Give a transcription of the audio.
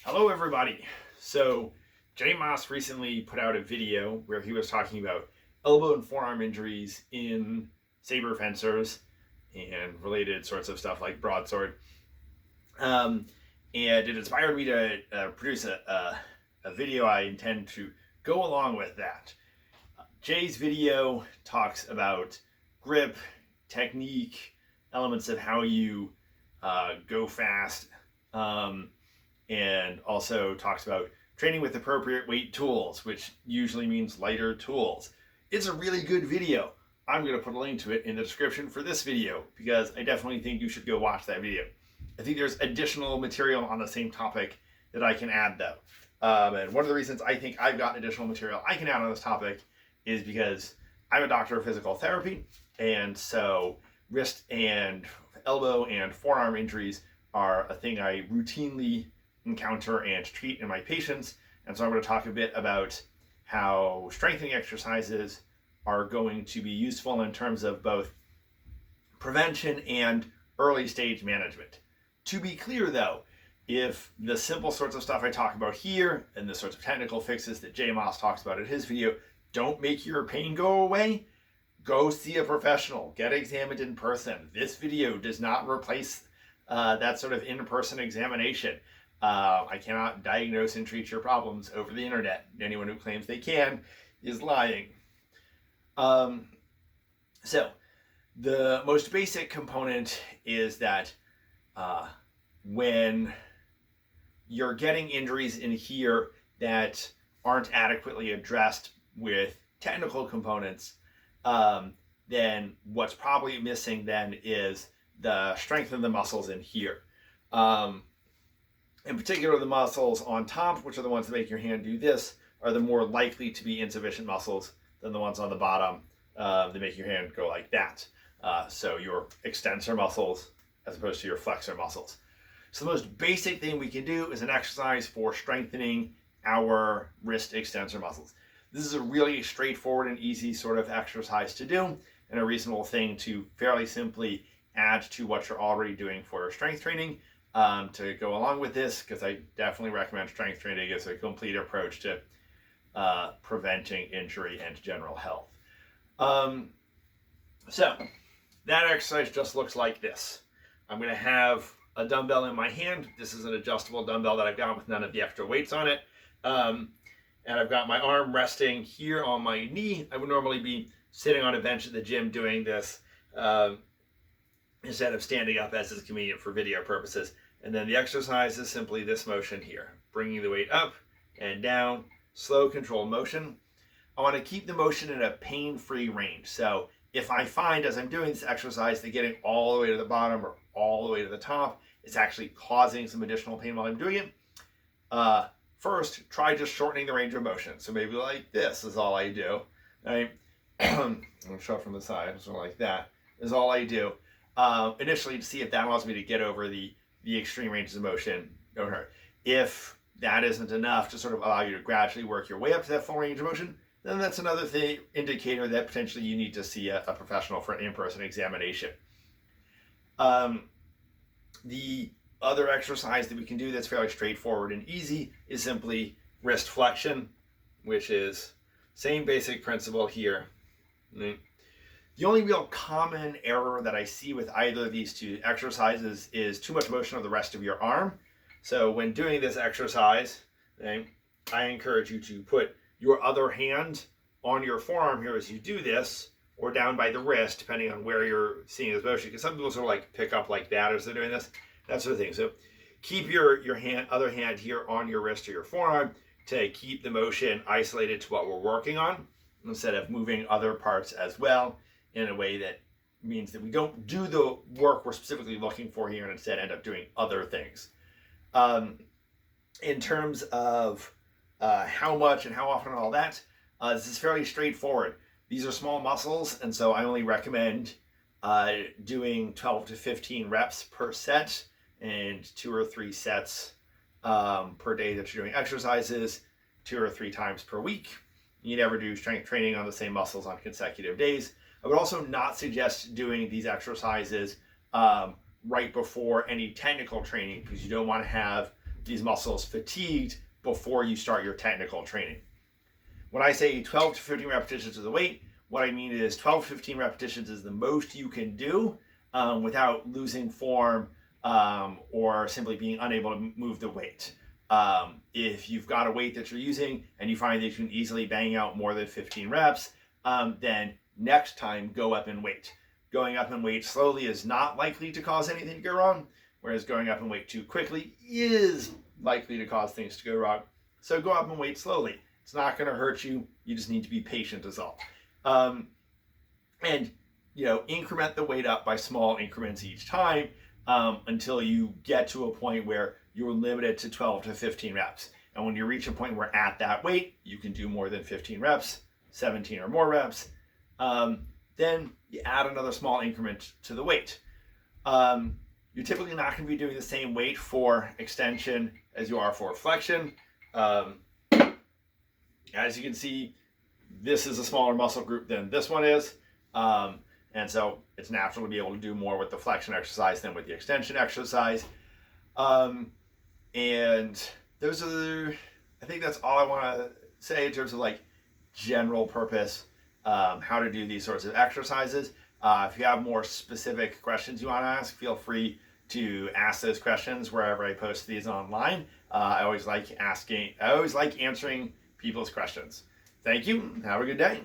Hello everybody. So Jay Moss recently put out a video where he was talking about elbow and forearm injuries in Saber fencers and related sorts of stuff like Broadsword. And it inspired me to produce a video I intend to go along with that. Jay's video talks about grip, technique, elements of how you go fast, and also talks about training with appropriate weight tools, which usually means lighter tools. It's a really good video. I'm going to put a link to it in the description for this video because I definitely think you should go watch that video. I think there's additional material on the same topic that I can add though. And one of the reasons I think I've got additional material I can add on this topic is because I'm a doctor of physical therapy, and so wrist and elbow and forearm injuries are a thing I routinely encounter and treat in my patients. And so I'm going to talk a bit about how strengthening exercises are going to be useful in terms of both prevention and early stage management. To be clear though, if the simple sorts of stuff I talk about here and the sorts of technical fixes that Jay Moss talks about in his video don't make your pain go away, go see a professional, get examined in person. This video does not replace that sort of in-person examination. I cannot diagnose and treat your problems over the internet. Anyone who claims they can is lying. So the most basic component is that when you're getting injuries in here that aren't adequately addressed with technical components, then what's probably missing then is the strength of the muscles in here. In particular, the muscles on top, which are the ones that make your hand do this, are the more likely to be insufficient muscles than the ones on the bottom that make your hand go like that. So your extensor muscles as opposed to your flexor muscles. So the most basic thing we can do is an exercise for strengthening our wrist extensor muscles. This is a really straightforward and easy sort of exercise to do, and a reasonable thing to fairly simply add to what you're already doing for strength training. To go along with this, because I definitely recommend strength training as a complete approach to preventing injury and general health. So that exercise just looks like this. I'm going to have a dumbbell in my hand. This is an adjustable dumbbell that I've got with none of the extra weights on it. And I've got my arm resting here on my knee. I would normally be sitting on a bench at the gym doing this instead of standing up, as is convenient for video purposes. And then the exercise is simply this motion here, bringing the weight up and down, slow controlled motion. I want to keep the motion in a pain-free range. So if I find as I'm doing this exercise that getting all the way to the bottom or all the way to the top is actually causing some additional pain while I'm doing it, first try just shortening the range of motion. So maybe like this is all I do. Right? I'm going to show it from the side, so like that is all I do. Initially to see if that allows me to get over the extreme ranges of motion. Okay. If that isn't enough to sort of allow you to gradually work your way up to that full range of motion, then that's another indicator that potentially you need to see a professional for an in-person examination. The other exercise that we can do that's fairly straightforward and easy is simply wrist flexion, which is same basic principle here. The only real common error that I see with either of these two exercises is too much motion of the rest of your arm. So when doing this exercise, I encourage you to put your other hand on your forearm here as you do this, or down by the wrist, depending on where you're seeing this motion. Because some people sort of like pick up like that as they're doing this, that sort of thing. So keep your other hand here on your wrist or your forearm to keep the motion isolated to what we're working on, instead of moving other parts as well, in a way that means that we don't do the work we're specifically looking for here and instead end up doing other things. In terms of how much and how often and all that, this is fairly straightforward. These are small muscles, and so I only recommend doing 12 to 15 reps per set and 2 or 3 sets per day that you're doing exercises, 2 or 3 times per week. You never do strength training on the same muscles on consecutive days. I would also not suggest doing these exercises right before any technical training, because you don't want to have these muscles fatigued before you start your technical training. When I say 12 to 15 repetitions of the weight, what I mean is 12 to 15 repetitions is the most you can do without losing form or simply being unable to move the weight. If you've got a weight that you're using and you find that you can easily bang out more than 15 reps, then next time go up in weight. Going up in weight slowly is not likely to cause anything to go wrong, whereas going up in weight too quickly is likely to cause things to go wrong. So go up in weight slowly. It's not going to hurt you. You just need to be patient is all. And, increment the weight up by small increments each time until you get to a point where you're limited to 12 to 15 reps. And when you reach a point where at that weight, you can do more than 15 reps, 17 or more reps, then you add another small increment to the weight. You're typically not going to be doing the same weight for extension as you are for flexion. As you can see, this is a smaller muscle group than this one is. And so it's natural to be able to do more with the flexion exercise than with the extension exercise. And those are, I think that's all I want to say in terms of like general purpose, how to do these sorts of exercises. If you have more specific questions you want to ask, feel free to ask those questions wherever I post these online. I always like answering people's questions. Thank you. Have a good day.